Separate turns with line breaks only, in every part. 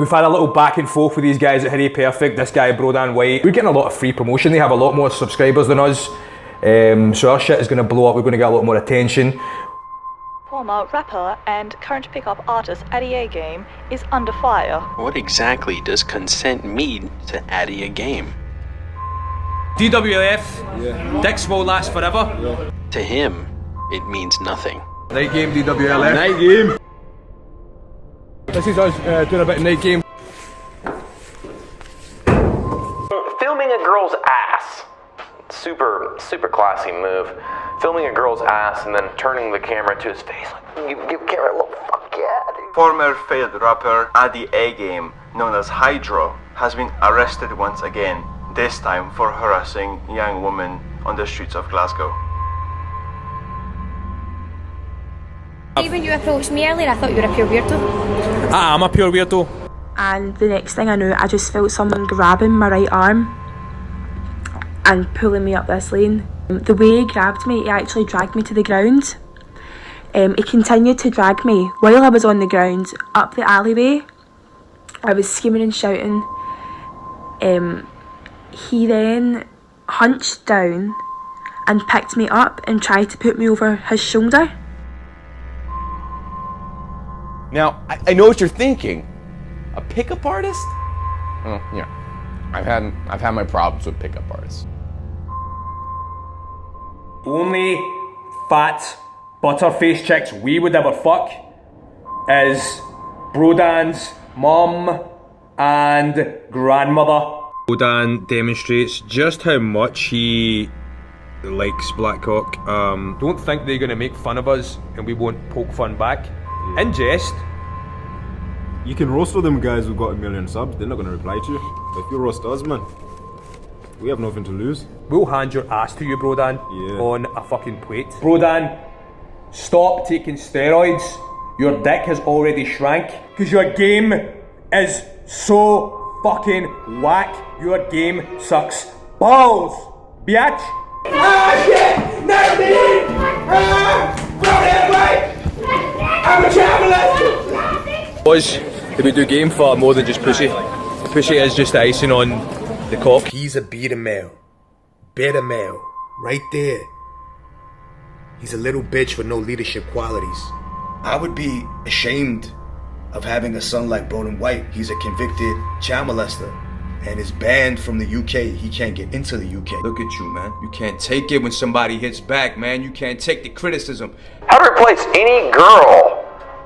We've had a little back and forth with these guys at HoorayPerfect, this guy Brodan White. We're getting a lot of free promotion. They have a lot more subscribers than us. So our shit is going to blow up. We're going to get a lot more attention.
Former rapper and current pickup artist Addy Agame is under fire.
What exactly does consent mean to Addy Agame?
DWLF, dicks will last forever.
Yeah. To him, it means nothing.
Night game, DWLF.
Night game.
This is us doing a bit of night game.
Filming a girl's ass. Super classy move. Filming a girl's ass and then turning the camera to his face. Like, give camera a little fuck yeah, dude.
Former failed rapper Addy Agame, known as Hydro, has been arrested once again, this time for harassing young women on the streets of Glasgow.
Even you approached me earlier, I thought you were a pure weirdo.
I'm a pure weirdo.
And the next thing I knew, I just felt someone grabbing my right arm and pulling me up this lane. The way he grabbed me, he actually dragged me to the ground. He continued to drag me while I was on the ground up the alleyway. I was screaming and shouting. He then hunched down and picked me up and tried to put me over his shoulder.
Now, I know what you're thinking. A pickup artist? Well, yeah. I've had my problems with pickup artists.
Only fat, butterface chicks we would ever fuck is Brodan's mum and grandmother. Brodan demonstrates just how much he likes black cock. Don't think they're gonna make fun of us and we won't poke fun back. Yeah. In jest.
You can roast all them guys who got 1 million subs, they're not gonna reply to you. But if you roast us, man, we have nothing to lose.
We'll hand your ass to you, Brodan, on a fucking plate. Brodan, stop taking steroids. Your dick has already shrank. Because your game is so fucking whack. Your game sucks balls, bitch. Ah, shit! 19! Ah! Brodan, wait! I'm a traveler! Boys, did we do game for more than just pussy? Pussy is just the icing on the cock.
He's a beta male. Beta male. Right there. He's a little bitch with no leadership qualities. I would be ashamed of having a son like Brody White. He's a convicted child molester and is banned from the UK. He can't get into the UK.
Look at you, man. You can't take it when somebody hits back, man. You can't take the criticism.
How to replace any girl?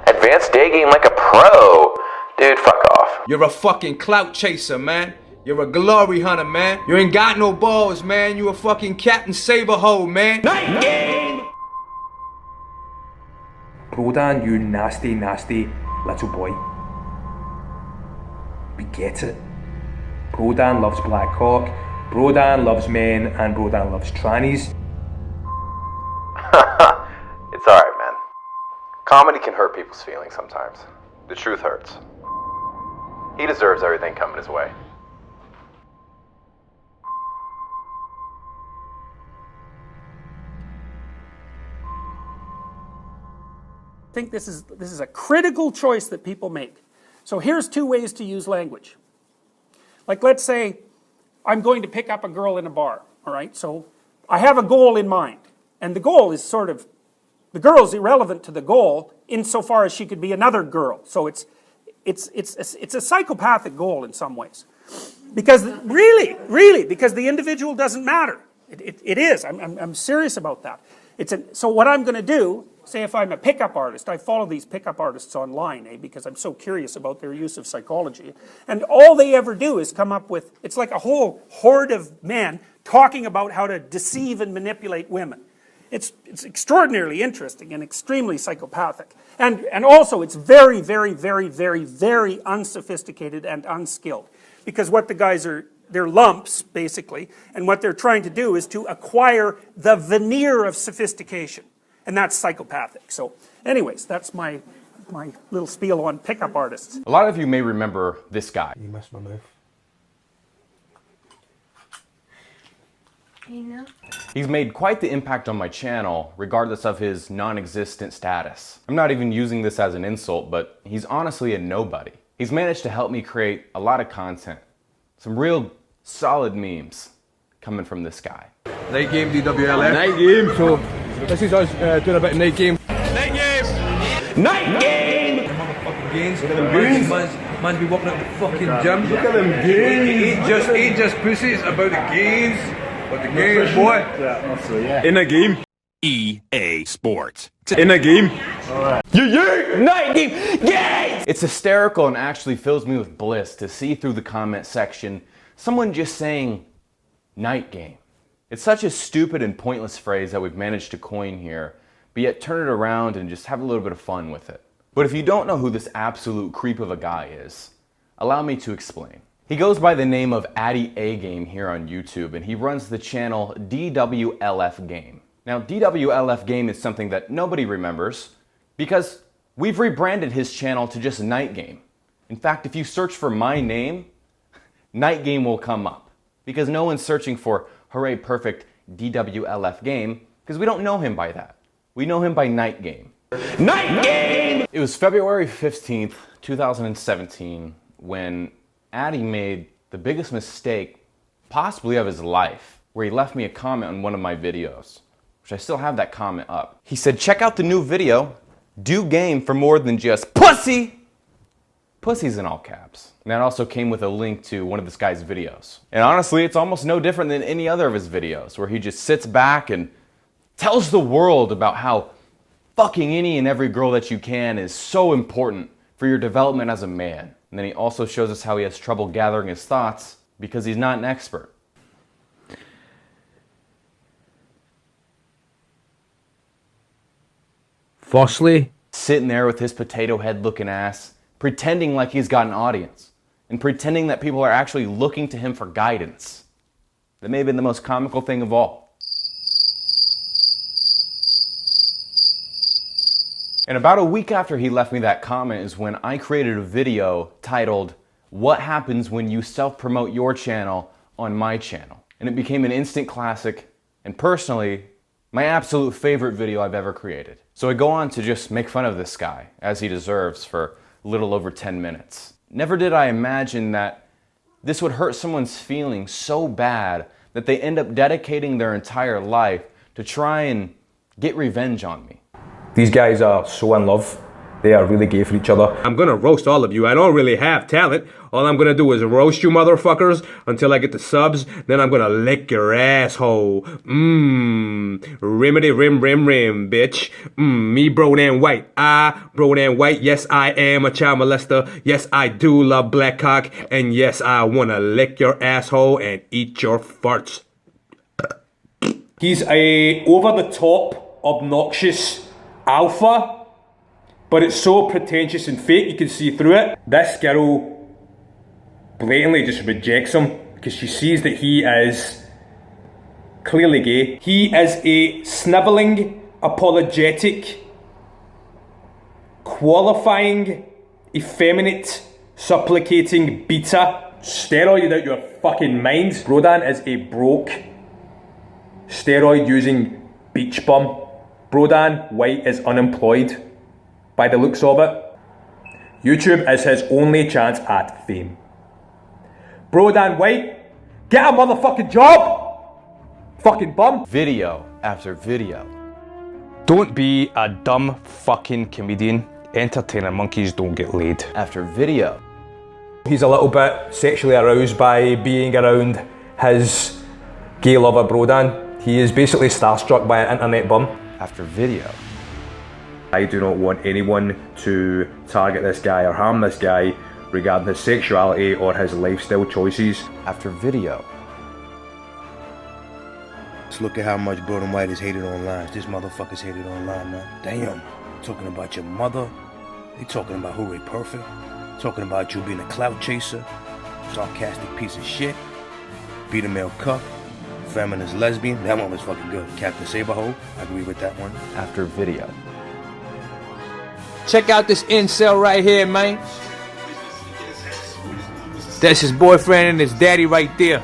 Advanced day game like a pro. Dude, fuck off.
You're a fucking clout chaser, man. You're a glory hunter, man. You ain't got no balls, man. You a fucking Captain Saberhole, man. Night game! Brodan, you nasty, nasty little boy. We get it. Brodan loves black cock. Brodan loves men, and Brodan loves trannies.
It's alright, man. Comedy can hurt people's feelings sometimes. The truth hurts. He deserves everything coming his way.
I think this is a critical choice that people make. So here's two ways to use language. Like, let's say I'm going to pick up a girl in a bar, all right? So I have a goal in mind, and the goal is sort of, the girl's irrelevant to the goal insofar as she could be another girl. So it's a psychopathic goal in some ways. Because really, because the individual doesn't matter. It is, I'm serious about that. So what I'm going to do, say if I'm a pickup artist, I follow these pickup artists online, because I'm so curious about their use of psychology, and all they ever do is come up with, it's like a whole horde of men talking about how to deceive and manipulate women. It's extraordinarily interesting and extremely psychopathic. And also it's very, very, very, very, very unsophisticated and unskilled. Because what the guys are, they're lumps, basically, and what they're trying to do is to acquire the veneer of sophistication. And that's psychopathic. So anyways, that's my little spiel on pickup artists.
A lot of you may remember this guy.
You messed my mouth.
You know?
He's made quite the impact on my channel, regardless of his non-existent status. I'm not even using this as an insult, but he's honestly a nobody. He's managed to help me create a lot of content. Some real solid memes coming from this guy.
Night game, DWLF. Night game. So this is us doing a bit of night game.
Night game! Night game!
Motherfucking gains. Look at them gains. Man's be walking out the fucking gym. Look at them gains. Ain't just pussies about the gains. But the gains, boy.
Yeah. In a game.
EA Sports.
In a game.
Alright. Yeah! Night game! Gains! It's hysterical and actually fills me with bliss to see through the comment section someone just saying night game. It's such a stupid and pointless phrase that we've managed to coin here, but yet turn it around and just have a little bit of fun with it. But if you don't know who this absolute creep of a guy is, allow me to explain. He goes by the name of Addy Agame here on YouTube, and he runs the channel DWLF Game. Now, DWLF Game is something that nobody remembers because we've rebranded his channel to just Night Game. In fact, if you search for my name, Night Game will come up because no one's searching for HoorayPerfect DWLF Game because we don't know him by that. We know him by Night Game. Night Game! It was February 15th, 2017 when Addy made the biggest mistake possibly of his life, where he left me a comment on one of my videos, which I still have that comment up. He said, check out the new video, do game for more than just pussy! Pussy's in all caps. And that also came with a link to one of this guy's videos. And honestly, it's almost no different than any other of his videos, where he just sits back and tells the world about how fucking any and every girl that you can is so important for your development as a man. And then he also shows us how he has trouble gathering his thoughts because he's not an expert.
Firstly,
sitting there with his potato head looking ass, pretending like he's got an audience, and pretending that people are actually looking to him for guidance. That may have been the most comical thing of all. And about a week after he left me that comment is when I created a video titled, What Happens When You Self-Promote Your Channel on My Channel? And it became an instant classic, and personally, my absolute favorite video I've ever created. So I go on to just make fun of this guy, as he deserves, for a little over 10 minutes. Never did I imagine that this would hurt someone's feelings so bad that they end up dedicating their entire life to try and get revenge on me.
These guys are so in love. They are really gay for each other. I'm gonna roast all of you. I don't really have talent. All I'm gonna do is roast you motherfuckers until I get the subs. Then I'm gonna lick your asshole. Rimity rim rim rim, bitch. Me Brodan White. Brodan White. Yes, I am a child molester. Yes, I do love black cock. And yes, I wanna lick your asshole and eat your farts. He's a over-the-top, obnoxious alpha, but it's so pretentious and fake you can see through it. This girl blatantly just rejects him because she sees that he is clearly gay. He is a snivelling, apologetic, qualifying, effeminate, supplicating beta. Steroid out your fucking mind. Brodan is a broke, steroid using beach bum. Brodan White is unemployed, by the looks of it. YouTube is his only chance at fame. Brodan White, get a motherfucking job! Fucking bum.
Video after video.
Don't be a dumb fucking comedian. Entertainer monkeys don't get laid.
After video.
He's a little bit sexually aroused by being around his gay lover Brodan. He is basically starstruck by an internet bum.
After video.
I do not want anyone to target this guy or harm this guy regarding his sexuality or his lifestyle choices.
After video.
Let's look at how much Brodan White is hated online. This motherfucker's hated online, man. Damn. Talking about your mother. They talking about HoorayPerfect. Talking about you being a clout chaser. Sarcastic piece of shit. Beta male cuck. Feminist lesbian. That one was fucking good. Captain Saberhole. I agree with that one.
After video.
Check out this incel right here, man. That's his boyfriend and his daddy right there.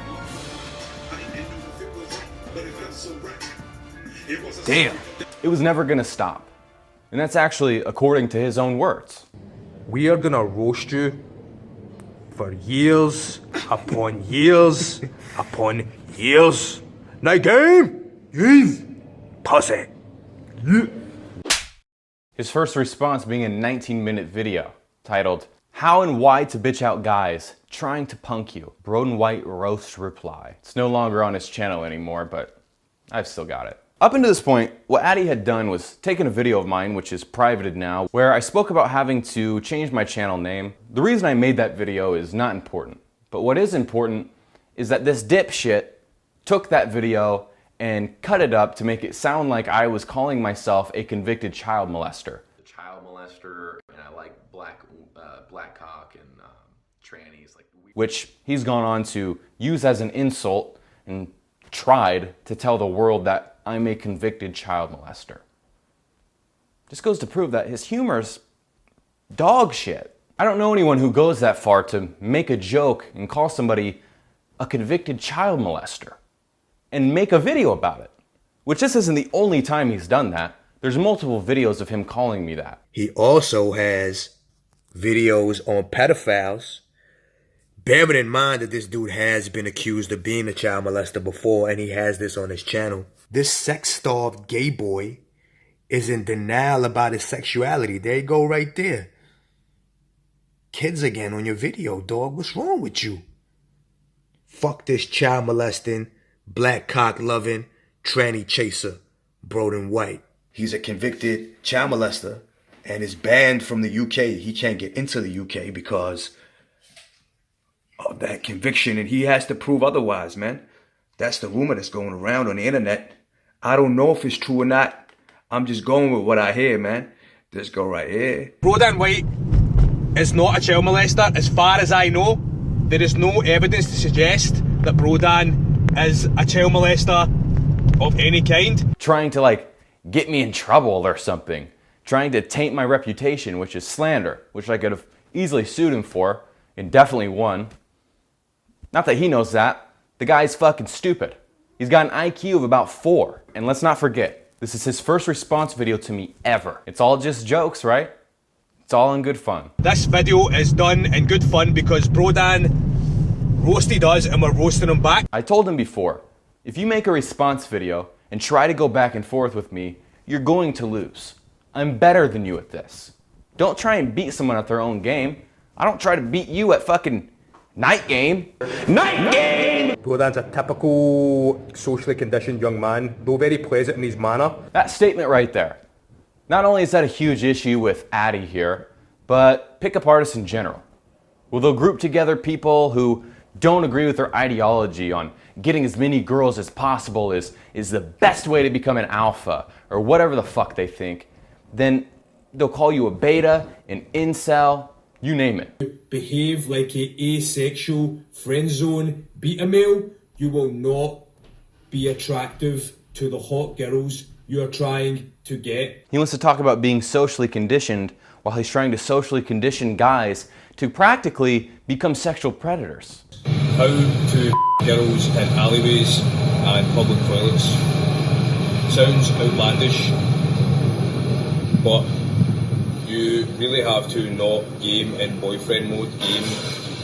Damn.
It was never gonna stop. And that's actually according to his own words.
We are gonna roast you for years upon years upon years. Night game? Yes. Pussy. Yeah.
His first response being a 19-minute video titled, How and Why to Bitch Out Guys Trying to Punk You. Brody White roast reply. It's no longer on his channel anymore, but I've still got it. Up until this point, what Addy had done was taken a video of mine, which is privated now, where I spoke about having to change my channel name. The reason I made that video is not important, but what is important is that this dipshit took that video and cut it up to make it sound like I was calling myself a convicted child molester.
Child molester, and I like black cock and trannies, like
which he's gone on to use as an insult and tried to tell the world that I'm a convicted child molester. Just goes to prove that his humor's dog shit. I don't know anyone who goes that far to make a joke and call somebody a convicted child molester and make a video about it. Which this isn't the only time he's done that. There's multiple videos of him calling me that.
He also has videos on pedophiles. Bearing in mind that this dude has been accused of being a child molester before, and he has this on his channel. This sex-starved gay boy is in denial about his sexuality. There you go right there. Kids again on your video, dog. What's wrong with you? Fuck this child molesting, black cock loving, tranny chaser, Brody White. He's a convicted child molester and is banned from the UK. He can't get into the UK because of that conviction, and he has to prove otherwise, man. That's the rumor that's going around on the internet. I don't know if it's true or not. I'm just going with what I hear, man. This go right here.
Brody White is not a child molester. As far as I know, there is no evidence to suggest that Brody is a child molester of any kind.
Trying to like get me in trouble or something. Trying to taint my reputation, which is slander, which I could have easily sued him for and definitely won. Not that he knows that. The guy's fucking stupid. He's got an IQ of about 4. And let's not forget, this is his first response video to me ever. It's all just jokes, right? It's all in good fun.
This video is done in good fun because Brody roasted us and we're roasting him back.
I told him before, if you make a response video and try to go back and forth with me, you're going to lose. I'm better than you at this. Don't try and beat someone at their own game. I don't try to beat you at fucking Night game. Night game!
Brody's a typical socially conditioned young man, though very pleasant in his manner.
That statement right there. Not only is that a huge issue with Addy here, but pickup artists in general. Well, they'll group together people who don't agree with their ideology on getting as many girls as possible is the best way to become an alpha, or whatever the fuck they think. Then they'll call you a beta, an incel, you name it.
Behave like a asexual, friend zone, beta male, you will not be attractive to the hot girls you are trying to get.
He wants to talk about being socially conditioned while he's trying to socially condition guys to practically become sexual predators.
How to girls in alleyways and public toilets. Sounds outlandish, but you really have to not game in boyfriend mode, game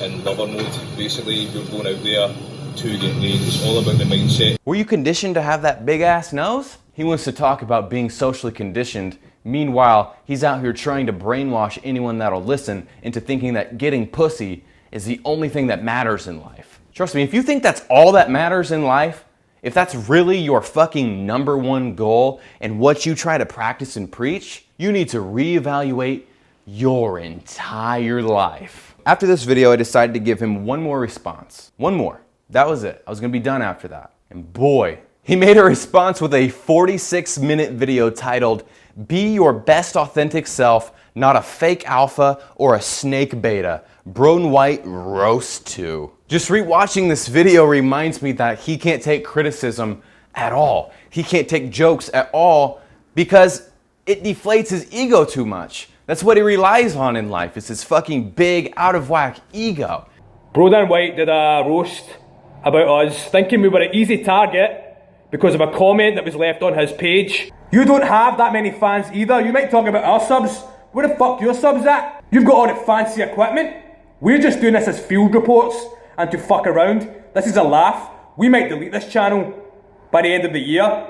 in lover mode. Basically, you're going out there to get laid. It's all about the mindset.
Were you conditioned to have that big ass nose? He wants to talk about being socially conditioned. Meanwhile, he's out here trying to brainwash anyone that'll listen into thinking that getting pussy is the only thing that matters in life. Trust me, if you think that's all that matters in life, if that's really your fucking #1 goal and what you try to practice and preach, you need to reevaluate your entire life. After this video, I decided to give him one more response. One more. That was it. I was gonna be done after that. And boy, he made a response with a 46-minute video titled, Be Your Best Authentic Self, Not a Fake Alpha or a Snake Beta. Brody White Roast 2. Just rewatching this video reminds me that he can't take criticism at all. He can't take jokes at all because it deflates his ego too much. That's what he relies on in life, is his fucking big, out-of-whack ego.
Brody White did a roast about us, thinking we were an easy target because of a comment that was left on his page. You don't have that many fans either. You might talk about our subs. Where the fuck your subs at? You've got all the fancy equipment. We're just doing this as field reports and to fuck around. This is a laugh. We might delete this channel by the end of the year.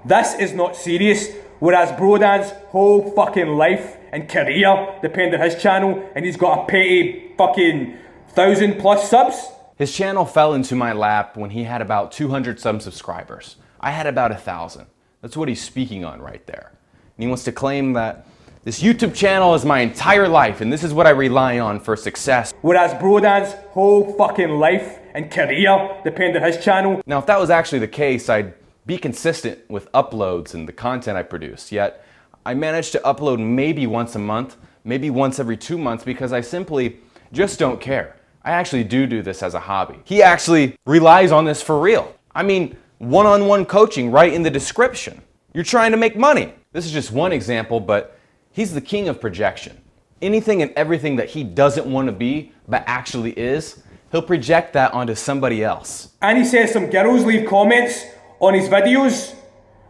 This is not serious. Whereas Brodan's whole fucking life and career depend on his channel, and he's got a petty fucking 1,000+ subs.
His channel fell into my lap when he had about 200 some subscribers. I had about 1,000. That's what he's speaking on right there. And he wants to claim that this YouTube channel is my entire life and this is what I rely on for success.
Whereas Brodan's whole fucking life and career depend on his channel.
Now, if that was actually the case, I'd be consistent with uploads and the content I produce. Yet, I managed to upload maybe once a month, maybe once every 2 months because I simply just don't care. I actually do this as a hobby. He actually relies on this for real. I mean, one-on-one coaching right in the description. You're trying to make money. This is just one example, but he's the king of projection. Anything and everything that he doesn't want to be, but actually is, he'll project that onto somebody else.
And he says some girls leave comments on his videos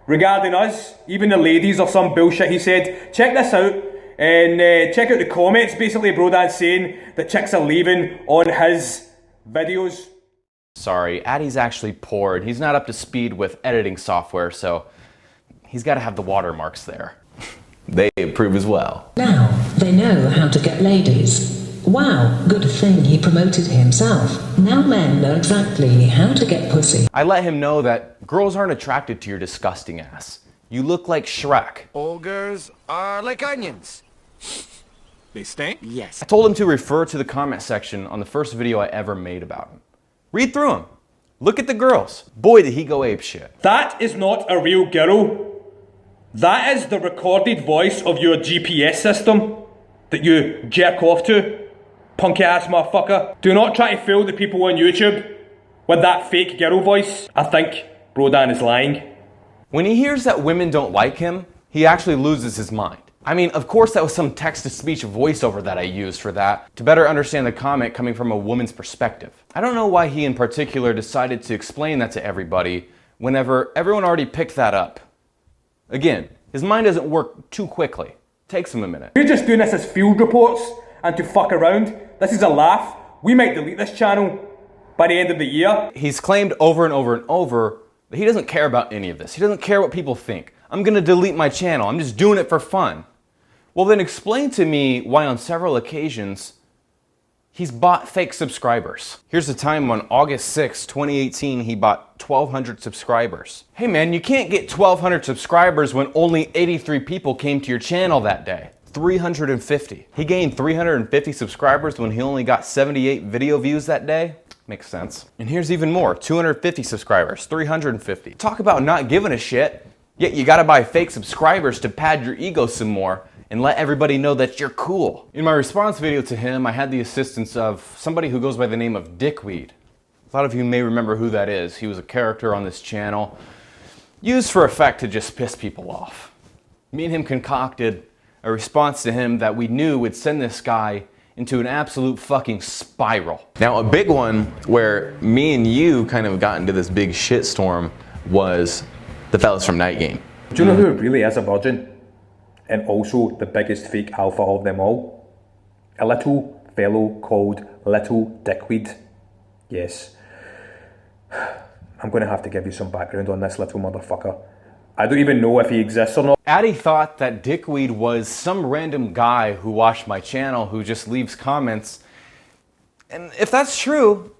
regarding us, even the ladies or some bullshit he said. Check this out and check out the comments. Basically, Brodan's saying that chicks are leaving on his videos.
Sorry, Addy's actually poor and he's not up to speed with editing software, so he's got to have the watermarks there. They approve as well.
Now they know how to get ladies. Wow, good thing he promoted himself. Now men know exactly how to get pussy.
I let him know that girls aren't attracted to your disgusting ass. You look like Shrek.
All girls are like onions. They stink? Yes.
I told him to refer to the comment section on the first video I ever made about him. Read through them. Look at the girls. Boy, did he go apeshit.
That is not a real girl. That is the recorded voice of your GPS system that you jerk off to. Punk ass motherfucker. Do not try to fool the people on YouTube with that fake girl voice. I think Brodan is lying.
When he hears that women don't like him, he actually loses his mind. I mean, of course that was some text-to-speech voiceover that I used for that to better understand the comment coming from a woman's perspective. I don't know why he in particular decided to explain that to everybody whenever everyone already picked that up. Again, his mind doesn't work too quickly. Takes him a minute.
We're just doing this as field reports and to fuck around. This is a laugh. We might delete this channel by the end of the year.
He's claimed over and over and over that he doesn't care about any of this. He doesn't care what people think. I'm gonna delete my channel. I'm just doing it for fun. Well, then explain to me why on several occasions he's bought fake subscribers. Here's the time on August 6, 2018, he bought 1,200 subscribers. Hey man, you can't get 1,200 subscribers when only 83 people came to your channel that day. 350. He gained 350 subscribers when he only got 78 video views that day. Makes sense. And here's even more, 250 subscribers, 350. Talk about not giving a shit, yet you gotta buy fake subscribers to pad your ego some more and let everybody know that you're cool. In my response video to him, I had the assistance of somebody who goes by the name of Dickweed. A lot of you may remember who that is. He was a character on this channel, used for effect to just piss people off. Me and him concocted a response to him that we knew would send this guy into an absolute fucking spiral.
Now, a big one where me and you kind of got into this big shitstorm was the fellas from Night Game.
Do you know who really is a virgin? And also the biggest fake alpha of them all? A little fellow called Little Dickweed. Yes. I'm going to have to give you some background on this little motherfucker. I don't even know if he exists or not.
Addy thought that Dickweed was some random guy who watched my channel who just leaves comments. And if that's true,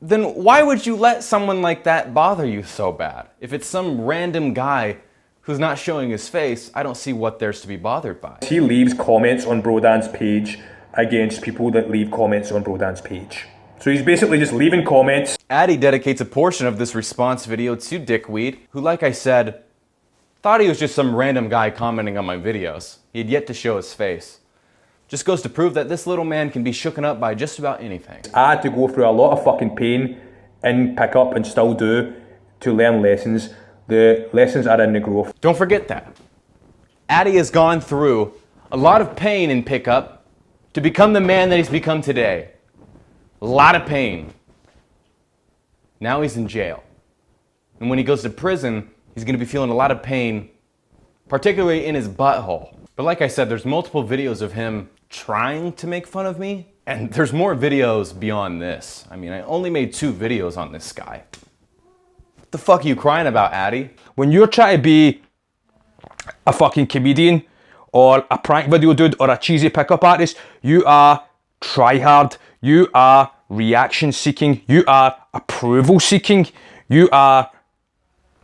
then why would you let someone like that bother you so bad? If it's some random guy who's not showing his face, I don't see what there's to be bothered by.
He leaves comments on Brodan's page against people that leave comments on Brodan's page. So he's basically just leaving comments.
Addy dedicates a portion of this response video to Dickweed, who, like I said, thought he was just some random guy commenting on my videos. He had yet to show his face. Just goes to prove that this little man can be shooken up by just about anything.
I had to go through a lot of fucking pain in pickup and still do to learn lessons. The lessons are in the growth.
Don't forget that. Addy has gone through a lot of pain in pickup to become the man that he's become today. A lot of pain. Now he's in jail. And when he goes to prison, he's going to be feeling a lot of pain, particularly in his butthole. But like I said, there's multiple videos of him trying to make fun of me, And there's more videos beyond this. I mean, I only made 2 videos on this guy. What the fuck are you crying about, Addy?
When you're trying to be a fucking comedian or a prank video dude or a cheesy pickup artist, you are try hard, you are reaction seeking, you are approval seeking, you are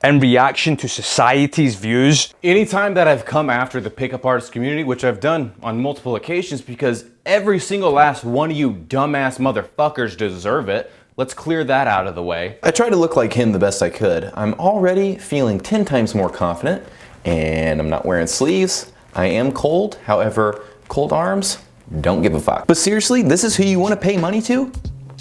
in reaction to society's views.
Anytime that I've come after the pickup artist community, which I've done on multiple occasions because every single last one of you dumbass motherfuckers deserve it, let's clear that out of the way.
I tried to look like him the best I could. I'm already feeling 10 times more confident, and I'm not wearing sleeves. I am cold, however, cold arms, don't give a fuck. But seriously, this is who you want to pay money to?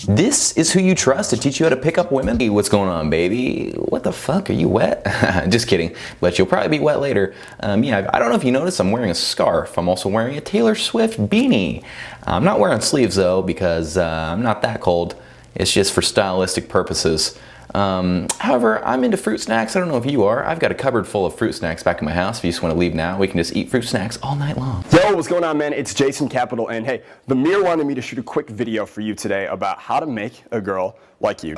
This is who you trust to teach you how to pick up women? Hey, what's going on, baby? What the fuck, are you wet? Just kidding, but you'll probably be wet later. Yeah, I don't know if you noticed, I'm wearing a scarf. I'm also wearing a Taylor Swift beanie. I'm not wearing sleeves though, because I'm not that cold. It's just for stylistic purposes. However, I'm into fruit snacks. I don't know if you are. I've got a cupboard full of fruit snacks back in my house. If you just want to leave now, we can just eat fruit snacks all night long.
Yo, what's going on, man? It's Jason Capital, and hey, the Mirror wanted me to shoot a quick video for you today about how to make a girl like you.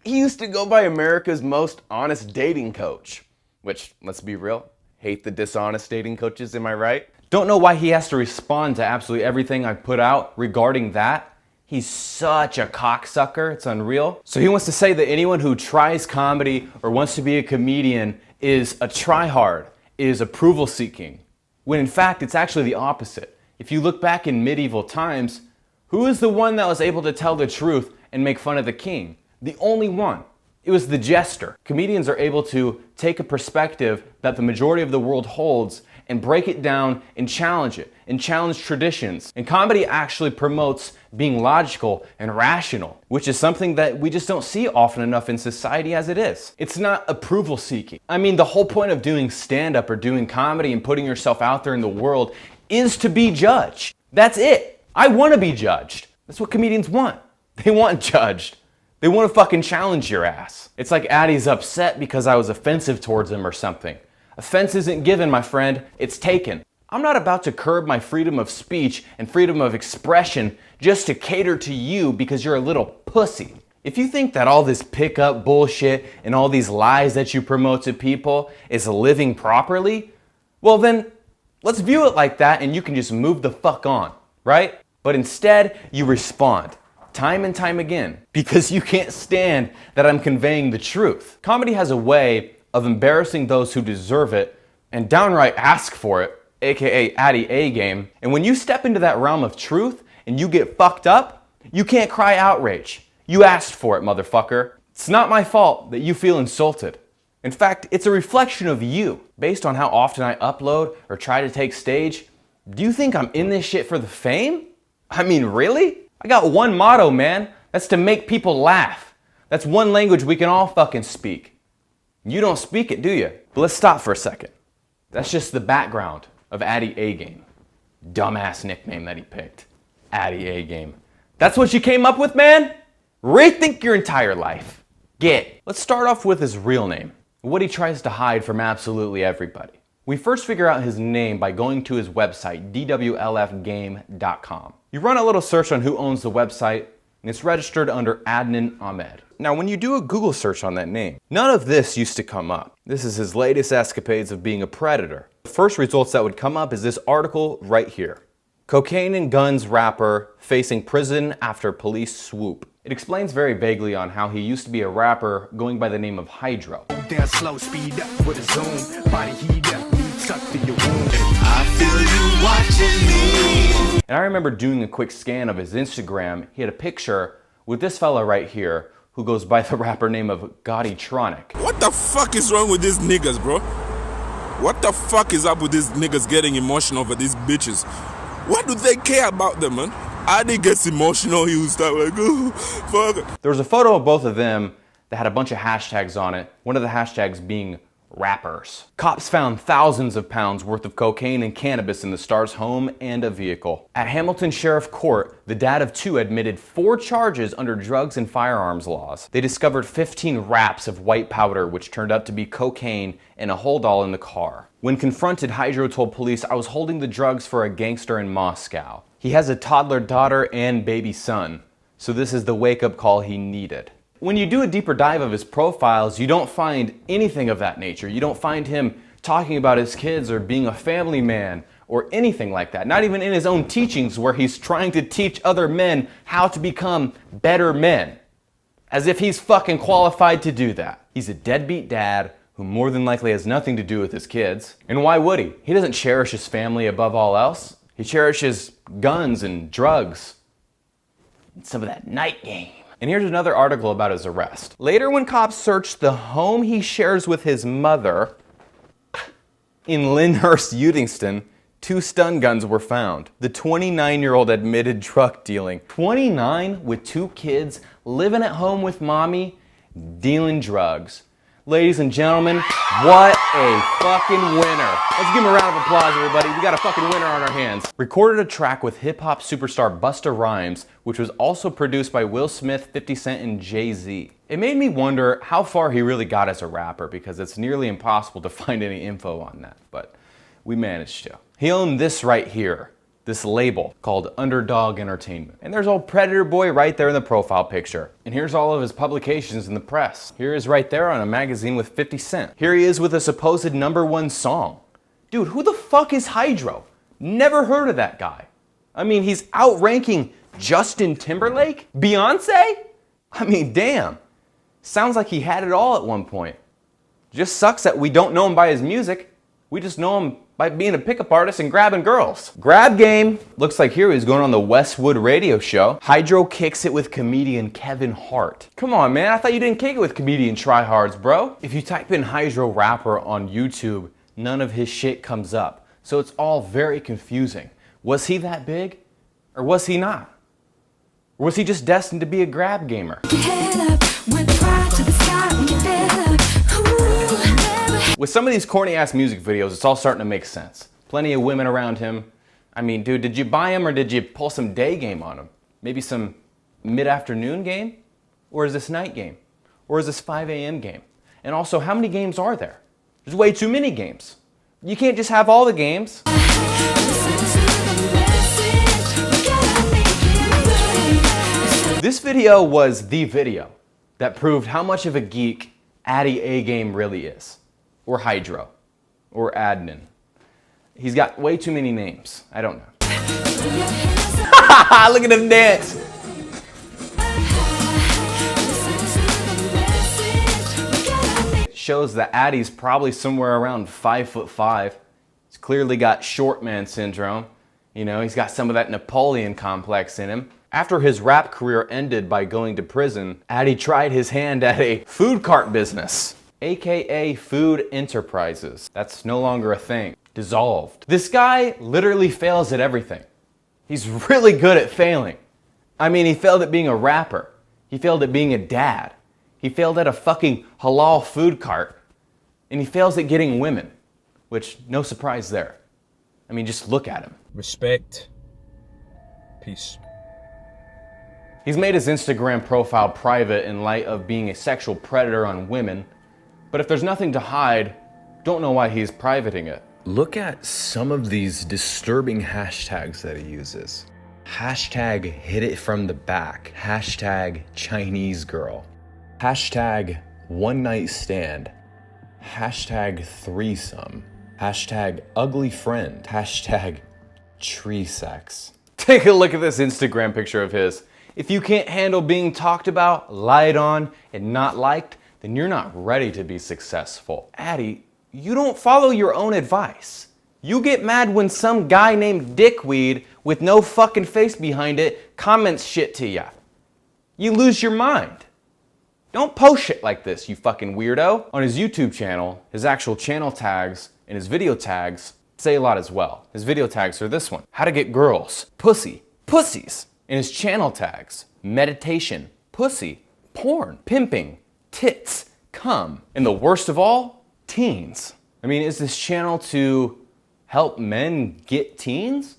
He used to go by America's most honest dating coach, which, let's be real, hate the dishonest dating coaches, am I right? Don't know why he has to respond to absolutely everything I put out regarding that. He's such a cocksucker, it's unreal. So he wants to say that anyone who tries comedy or wants to be a comedian is a tryhard, is approval seeking. When in fact, it's actually the opposite. If you look back in medieval times, who is the one that was able to tell the truth and make fun of the king? The only one. It was the jester. Comedians are able to take a perspective that the majority of the world holds and break it down and challenge it, and challenge traditions. And comedy actually promotes being logical and rational, which is something that we just don't see often enough in society as it is. It's not approval seeking. I mean, the whole point of doing stand-up or doing comedy and putting yourself out there in the world is to be judged. That's it. I want to be judged. That's what comedians want. They want judged. They want to fucking challenge your ass. It's like Addy's upset because I was offensive towards him or something. Offense isn't given, my friend, it's taken. I'm not about to curb my freedom of speech and freedom of expression just to cater to you because you're a little pussy. If you think that all this pickup bullshit and all these lies that you promote to people is living properly, well then, let's view it like that and you can just move the fuck on, right? But instead, you respond. Time and time again, because you can't stand that I'm conveying the truth. Comedy has a way of embarrassing those who deserve it and downright ask for it, aka Addy Agame. And when you step into that realm of truth and you get fucked up, you can't cry outrage. You asked for it, motherfucker. It's not my fault that you feel insulted. In fact, it's a reflection of you. Based on how often I upload or try to take stage, do you think I'm in this shit for the fame? I mean, really? I got one motto, man. That's to make people laugh. That's one language we can all fucking speak. You don't speak it, do you? But let's stop for a second. That's just the background of Addy Agame. Dumbass nickname that he picked. Addy Agame. That's what you came up with, man? Rethink your entire life. Let's start off with his real name. What he tries to hide from absolutely everybody. We first figure out his name by going to his website, dwlfgame.com. You run a little search on who owns the website, and it's registered under Addy Agame. Now, when you do a Google search on that name, none of this used to come up. This is his latest escapades of being a predator. The first results that would come up is this article right here. Cocaine and guns rapper facing prison after police swoop. It explains very vaguely on how he used to be a rapper going by the name of Hydro.
Down slow, speed up with a zoom. Body heat up, need sucked in your wound. I feel you watching me.
And I remember doing a quick scan of his Instagram. He had a picture with this fella right here who goes by the rapper name of Gottitronic.
What the fuck is wrong with these niggas, bro? What the fuck is up with these niggas getting emotional over these bitches? What do they care about them, man? Addy gets emotional, he would start like, oh, fuck.
There was a photo of both of them that had a bunch of hashtags on it. One of the hashtags being rappers. Cops found thousands of pounds worth of cocaine and cannabis in the star's home and a vehicle. At Hamilton Sheriff Court, the dad of two admitted 4 charges under drugs and firearms laws. They discovered 15 wraps of white powder, which turned out to be cocaine, and a holdall in the car. When confronted, Hydro told police, "I was holding the drugs for a gangster in Moscow. He has a toddler daughter and baby son, so this is the wake-up call he needed. When you do a deeper dive of his profiles, you don't find anything of that nature. You don't find him talking about his kids or being a family man or anything like that. Not even in his own teachings where he's trying to teach other men how to become better men. As if he's fucking qualified to do that. He's a deadbeat dad who more than likely has nothing to do with his kids. And why would he? He doesn't cherish his family above all else. He cherishes guns and drugs and some of that night game. And here's another article about his arrest. Later, when cops searched the home he shares with his mother in Lyndhurst, Uddingston, 2 stun guns were found. The 29-year-old admitted drug dealing. 29 with 2 kids, living at home with mommy, dealing drugs. Ladies and gentlemen, what a fucking winner. Let's give him a round of applause, everybody. We got a fucking winner on our hands. Recorded a track with hip-hop superstar Busta Rhymes, which was also produced by Will Smith, 50 Cent, and Jay-Z. It made me wonder how far he really got as a rapper, because it's nearly impossible to find any info on that, but we managed to. He owned this right here, this label called Underdog Entertainment. And there's old Predator Boy right there in the profile picture. And here's all of his publications in the press. Here he is right there on a magazine with 50 Cent. Here he is with a supposed #1 song. Dude, who the fuck is Hydro? Never heard of that guy. I mean, he's outranking Justin Timberlake? Beyonce? I mean, damn. Sounds like he had it all at one point. Just sucks that we don't know him by his music. We just know him by being a pickup artist and grabbing girls. Grab game. Looks like here he's going on the Westwood radio show. Hydro kicks it with comedian Kevin Hart. Come on, man. I thought you didn't kick it with comedian tryhards, bro. If you type in Hydro rapper on YouTube, none of his shit comes up. So it's all very confusing. Was he that big? Or was he not? Or was he just destined to be a grab gamer? With some of these corny ass music videos, it's all starting to make sense. Plenty of women around him. I mean, dude, did you buy him or did you pull some day game on him? Maybe some mid-afternoon game? Or is this night game? Or is this 5 a.m. game? And also, how many games are there? There's way too many games. You can't just have all the games. This video was the video that proved how much of a geek Addy Agame really is. Or Hydro. Or Adnan. He's got way too many names. I don't know. Look at him dance! Shows that Addy's probably somewhere around 5'5". He's clearly got short man syndrome. You know, he's got some of that Napoleon complex in him. After his rap career ended by going to prison, Addy tried his hand at a food cart business. AKA Food Enterprises. That's no longer a thing. Dissolved. This guy literally fails at everything. He's really good at failing. I mean, he failed at being a rapper. He failed at being a dad. He failed at a fucking halal food cart. And he fails at getting women. Which, no surprise there. I mean, just look at him.
Respect. Peace.
He's made his Instagram profile private in light of being a sexual predator on women. But if there's nothing to hide, don't know why he's privating it.
Look at some of these disturbing hashtags that he uses. Hashtag hit it from the back. Hashtag Chinese girl. Hashtag one night stand. Hashtag threesome. Hashtag ugly friend. Hashtag tree sex.
Take a look at this Instagram picture of his. If you can't handle being talked about, lied on, and not liked, then you're not ready to be successful. Addy, you don't follow your own advice. You get mad when some guy named Dickweed with no fucking face behind it comments shit to ya. You lose your mind. Don't post shit like this, you fucking weirdo. On his YouTube channel, his actual channel tags and his video tags say a lot as well. His video tags are this one: how to get girls, pussy, pussies. And his channel tags: meditation, pussy, porn, pimping, tits, cum. And the worst of all, teens. I mean, is this channel to help men get teens?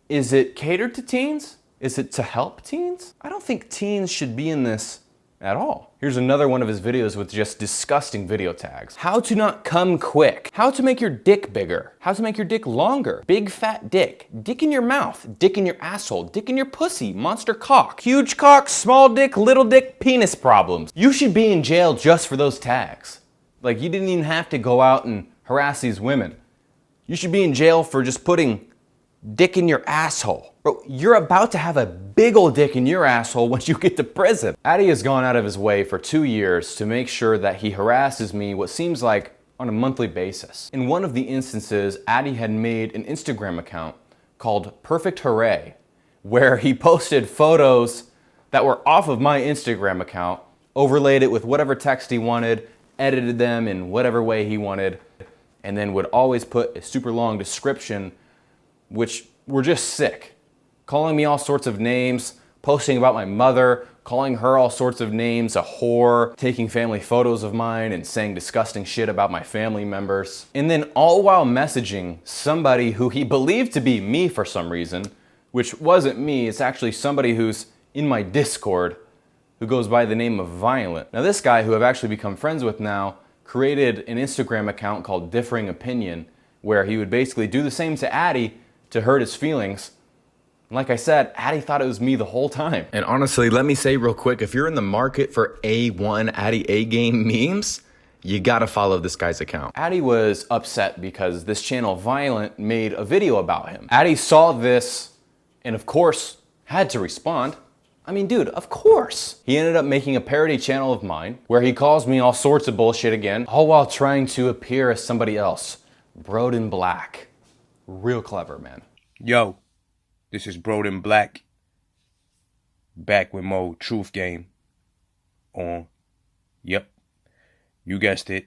Is it catered to teens? Is it to help teens? I don't think teens should be in this at all. Here's another one of his videos with just disgusting video tags. How to not come quick. How to make your dick bigger. How to make your dick longer. Big fat dick. Dick in your mouth. Dick in your asshole. Dick in your pussy. Monster cock. Huge cock, small dick, little dick, penis problems. You should be in jail just for those tags. Like, you didn't even have to go out and harass these women. You should be in jail for just putting dick in your asshole. Bro, you're about to have a big old dick in your asshole once you get to prison. Addy has gone out of his way for 2 years to make sure that he harasses me what seems like on a monthly basis. In one of the instances, Addy had made an Instagram account called Perfect Hooray, where he posted photos that were off of my Instagram account, overlaid it with whatever text he wanted, edited them in whatever way he wanted, and then would always put a super long description which were just sick. Calling me all sorts of names, posting about my mother, calling her all sorts of names, a whore, taking family photos of mine and saying disgusting shit about my family members. And then all while messaging somebody who he believed to be me for some reason, which wasn't me, it's actually somebody who's in my Discord who goes by the name of Violent. Now this guy, who I've actually become friends with now, created an Instagram account called Differing Opinion, where he would basically do the same to Addy to hurt his feelings. And like I said, Addy thought it was me the whole time. And honestly, let me say real quick, if you're in the market for A1 Addy Agame memes, you gotta follow this guy's account. Addy was upset because this channel Violent made a video about him. Addy saw this and of course had to respond. I mean, dude, of course. He ended up making a parody channel of mine where he calls me all sorts of bullshit again, all while trying to appear as somebody else. Brody in Black. Real clever, man.
Yo, this is Brody in Black. Back with more Truth Game on, yep, you guessed it,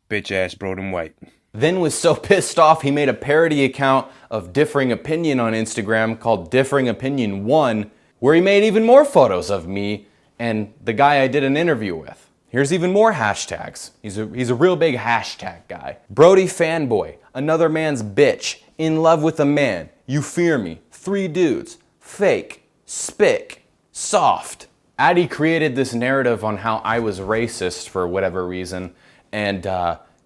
bitch ass Brody in White.
Then was so pissed off he made a parody account of Differing Opinion on Instagram called Differing Opinion 1, where he made even more photos of me and the guy I did an interview with. Here's even more hashtags. He's a real big hashtag guy. Brody fanboy, another man's bitch, in love with a man, you fear me, 3 dudes, fake, spick, soft. Addy created this narrative on how I was racist for whatever reason, and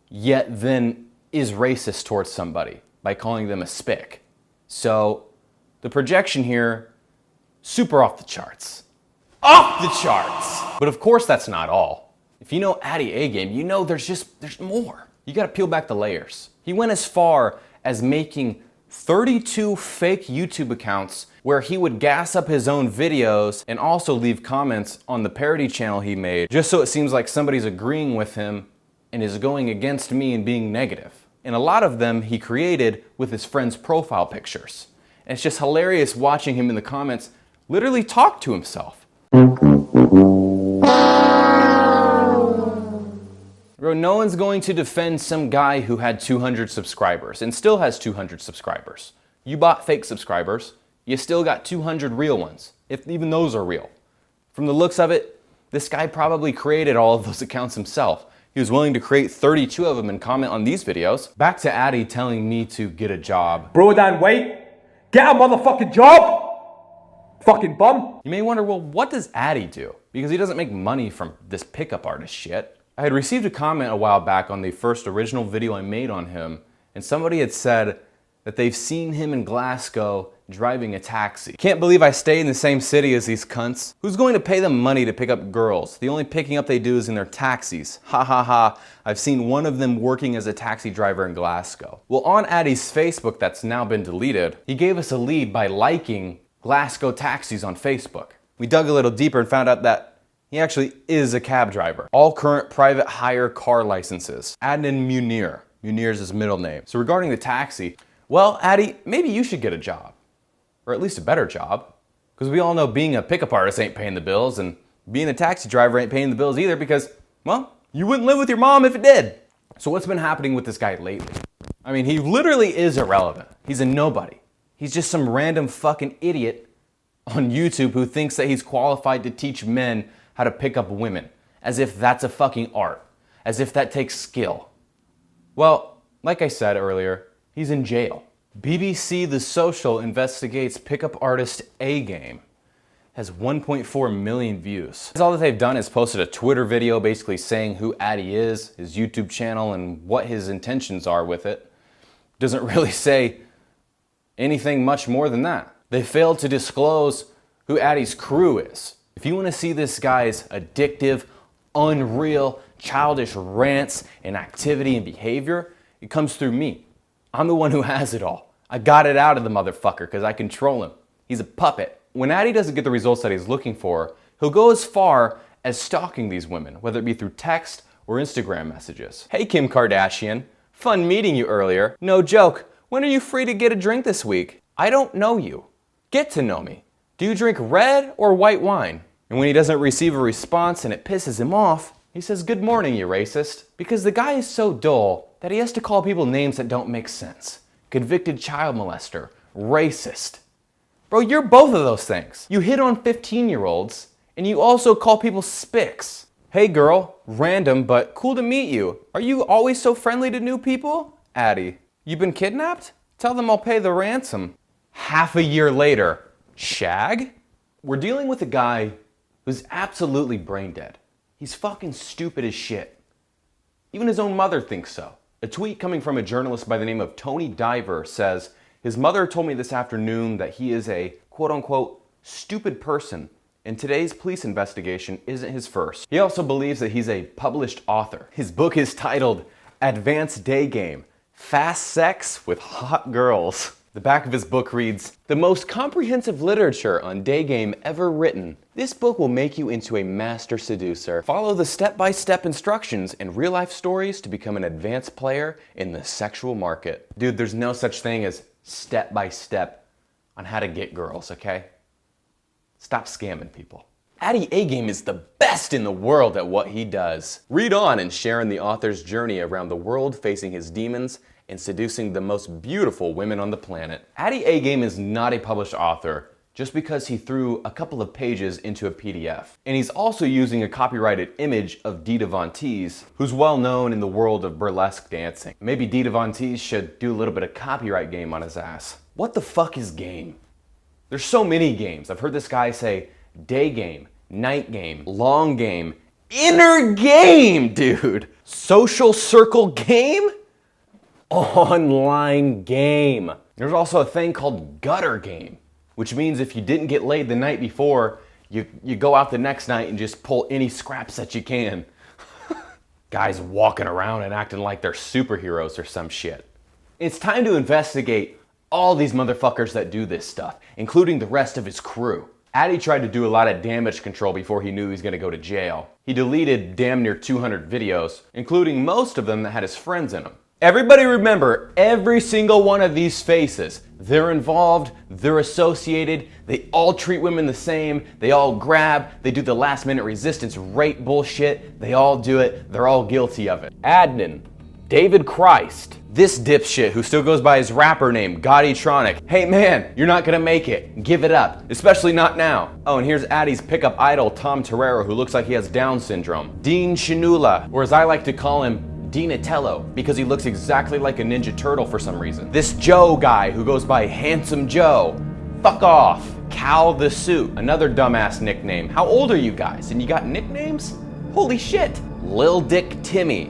yet then is racist towards somebody by calling them a spick. So the projection here, super off the charts. Off the charts! But of course that's not all. If you know Addy Agame, you know there's more. You gotta peel back the layers. He went as far as making 32 fake YouTube accounts where he would gas up his own videos and also leave comments on the parody channel he made, just so it seems like somebody's agreeing with him and is going against me and being negative. And a lot of them he created with his friends' profile pictures. And it's just hilarious watching him in the comments literally talk to himself. Bro, no one's going to defend some guy who had 200 subscribers and still has 200 subscribers. You bought fake subscribers, you still got 200 real ones, if even those are real. From the looks of it, this guy probably created all of those accounts himself. He was willing to create 32 of them and comment on these videos. Back to Addy telling me to get a job.
Brodan White, get a motherfucking job! Fucking bum.
You may wonder, well, what does Addy do? Because he doesn't make money from this pickup artist shit. I had received a comment a while back on the first original video I made on him, and somebody had said that they've seen him in Glasgow driving a taxi. Can't believe I stay in the same city as these cunts. Who's going to pay them money to pick up girls? The only picking up they do is in their taxis. Ha ha ha. I've seen one of them working as a taxi driver in Glasgow. Well, on Addy's Facebook that's now been deleted, he gave us a lead by liking Glasgow taxis on Facebook. We dug a little deeper and found out that he actually is a cab driver. All current private hire car licenses. Adnan Munir. Munir's his middle name. So regarding the taxi, well, Addy, maybe you should get a job. Or at least a better job. Because we all know being a pickup artist ain't paying the bills, and being a taxi driver ain't paying the bills either because, well, you wouldn't live with your mom if it did. So what's been happening with this guy lately? I mean, he literally is irrelevant. He's a nobody. He's just some random fucking idiot on YouTube who thinks that he's qualified to teach men how to pick up women, as if that's a fucking art, as if that takes skill. Well, like I said earlier, he's in jail. BBC The Social investigates pickup artist Agame. has 1.4 million views. All that they've done is posted a Twitter video basically saying who Addy is, his YouTube channel, and what his intentions are with it. Doesn't really say anything much more than that. They failed to disclose who Addy's crew is. If you want to see this guy's addictive, unreal, childish rants and activity and behavior, it comes through me. I'm the one who has it all. I got it out of the motherfucker because I control him. He's a puppet. When Addy doesn't get the results that he's looking for, he'll go as far as stalking these women, whether it be through text or Instagram messages. Hey Kim Kardashian, fun meeting you earlier. No joke, when are you free to get a drink this week? I don't know you. Get to know me. Do you drink red or white wine? And when he doesn't receive a response and it pisses him off, he says, good morning, you racist. Because the guy is so dull that he has to call people names that don't make sense. Convicted child molester, racist. Bro, you're both of those things. You hit on 15-year-olds, and you also call people spics. Hey girl, random but cool to meet you. Are you always so friendly to new people? Addy, you been kidnapped? Tell them I'll pay the ransom. Half a year later, shag? We're dealing with a guy who's absolutely brain dead. He's fucking stupid as shit. Even his own mother thinks so. A tweet coming from a journalist by the name of Tony Diver says, his mother told me this afternoon that he is a quote-unquote stupid person, and today's police investigation isn't his first. He also believes that he's a published author. His book is titled Advanced Day Game, Fast Sex with Hot Girls. The back of his book reads, the most comprehensive literature on day game ever written. This book will make you into a master seducer. Follow the step-by-step instructions and real-life stories to become an advanced player in the sexual market. Dude, there's no such thing as step-by-step on how to get girls, okay? Stop scamming people. Addy Agame is the best in the world at what he does. Read on and share in the author's journey around the world facing his demons and seducing the most beautiful women on the planet. Addy Agame is not a published author just because he threw a couple of pages into a PDF. And he's also using a copyrighted image of Dita Von Teese, who's well known in the world of burlesque dancing. Maybe Dita Von Teese should do a little bit of copyright game on his ass. What the fuck is game? There's so many games. I've heard this guy say day game, night game, long game, inner game, dude. Social circle game? Online game. There's also a thing called gutter game, which means if you didn't get laid the night before, you go out the next night and just pull any scraps that you can. Guys walking around and acting like they're superheroes or some shit. It's time to investigate all these motherfuckers that do this stuff, including the rest of his crew. Addy tried to do a lot of damage control before he knew he was gonna go to jail. He deleted damn near 200 videos, including most of them that had his friends in them. Everybody remember, every single one of these faces, they're involved, they're associated, they all treat women the same, they all grab, they do the last minute resistance rape bullshit, they all do it, they're all guilty of it. Adnan, David Christ, this dipshit who still goes by his rapper name, Gottitronic. Hey man, you're not gonna make it, give it up, especially not now. Oh, and here's Addy's pickup idol, Tom Torero, who looks like he has Down syndrome. Dean Shinula, or as I like to call him, Donatello, because he looks exactly like a Ninja Turtle for some reason. This Joe guy who goes by Handsome Joe. Fuck off. Cal the Suit, another dumbass nickname. How old are you guys? And you got nicknames? Holy shit. Lil Dick Timmy,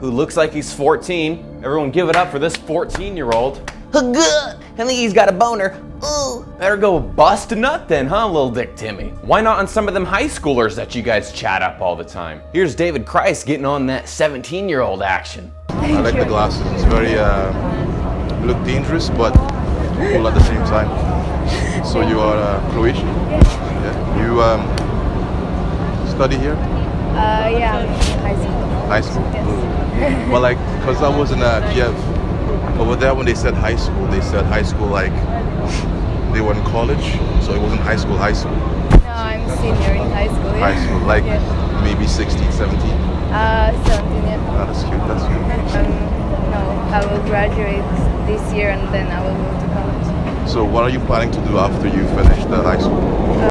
who looks like he's 14. Everyone give it up for this 14-year-old. Good. I think he's got a boner. Ooh. Better go bust a nut then, huh, Lil Dick Timmy? Why not on some of them high schoolers that you guys chat up all the time? Here's David Christ getting on that 17-year-old action.
I like the glasses. It's very, look dangerous, but cool at the same time. So you are Croatian? Yeah. You study here?
Yeah, high school.
High school? Yeah. Well, like, because I was in Kiev. Over there, when they said high school like they were in college, so it wasn't high school.
No, I'm senior in high school. Yeah.
High school, like maybe 16, 17?
17, yeah.
Oh, that's cute, that's cute.
No, I will graduate this year and then I will move to college.
So what are you planning to do after you finish the high school?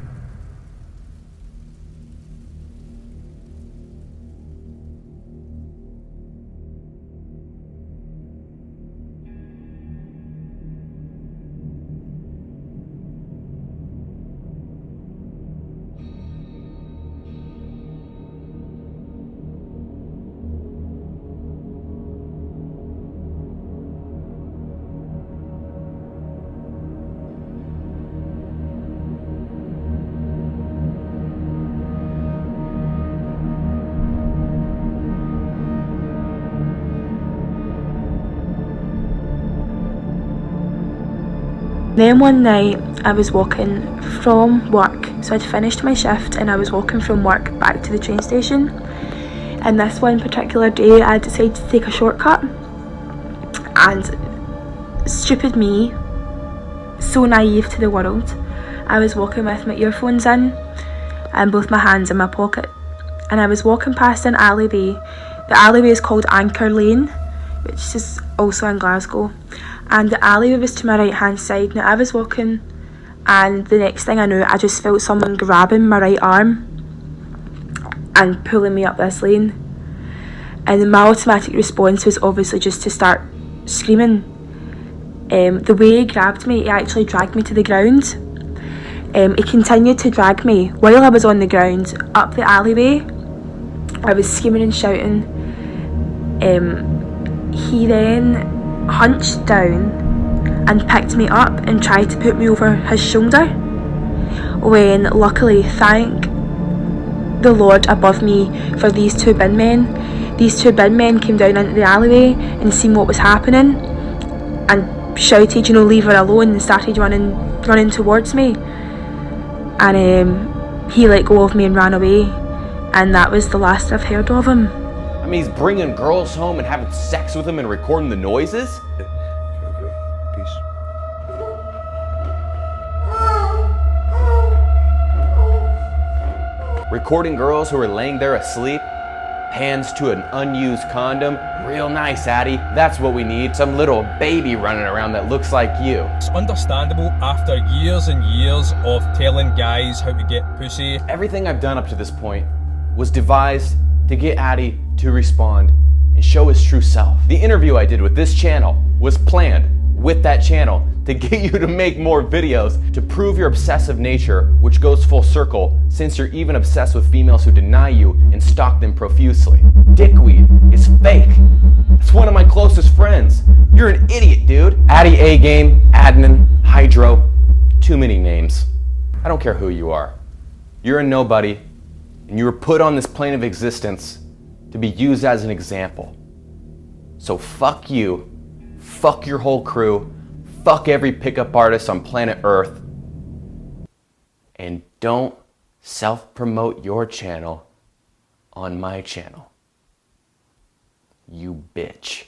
Then one night I was walking from work, so I'd finished my shift and I was walking from work back to the train station, and this one particular day I decided to take a shortcut, and stupid me, so naive to the world, I was walking with my earphones in and both my hands in my pocket, and I was walking past an alleyway. The alleyway is called Anchor Lane, which is also in Glasgow, and the alleyway was to my right hand side. Now I was walking, and the next thing I knew, I just felt someone grabbing my right arm and pulling me up this lane, and my automatic response was obviously just to start screaming. The way he grabbed me, he actually dragged me to the ground. He continued to drag me while I was on the ground up the alleyway. I was screaming and shouting. He then hunched down and picked me up and tried to put me over his shoulder, when luckily, thank the Lord above me for these two bin men. These two bin men came down into the alleyway and seen what was happening and shouted, you know, leave her alone, and started running towards me, and he let go of me and ran away, and that was the last I've heard of him.
I mean, he's bringing girls home and having sex with them and recording the noises?
Peace.
Recording girls who are laying there asleep, hands to an unused condom. Real nice, Addy. That's what we need. Some little baby running around that looks like you.
It's understandable after years and years of telling guys how to get pussy.
Everything I've done up to this point was devised to get Addy to respond and show his true self. The interview I did with this channel was planned with that channel to get you to make more videos to prove your obsessive nature, which goes full circle since you're even obsessed with females who deny you and stalk them profusely. Dickweed is fake. It's one of my closest friends. You're an idiot, dude. Addy Agame, Admin, Hydro, too many names. I don't care who you are. You're a nobody, and you were put on this plane of existence to be used as an example. So fuck you, fuck your whole crew, fuck every pickup artist on planet Earth, and don't self-promote your channel on my channel. You bitch.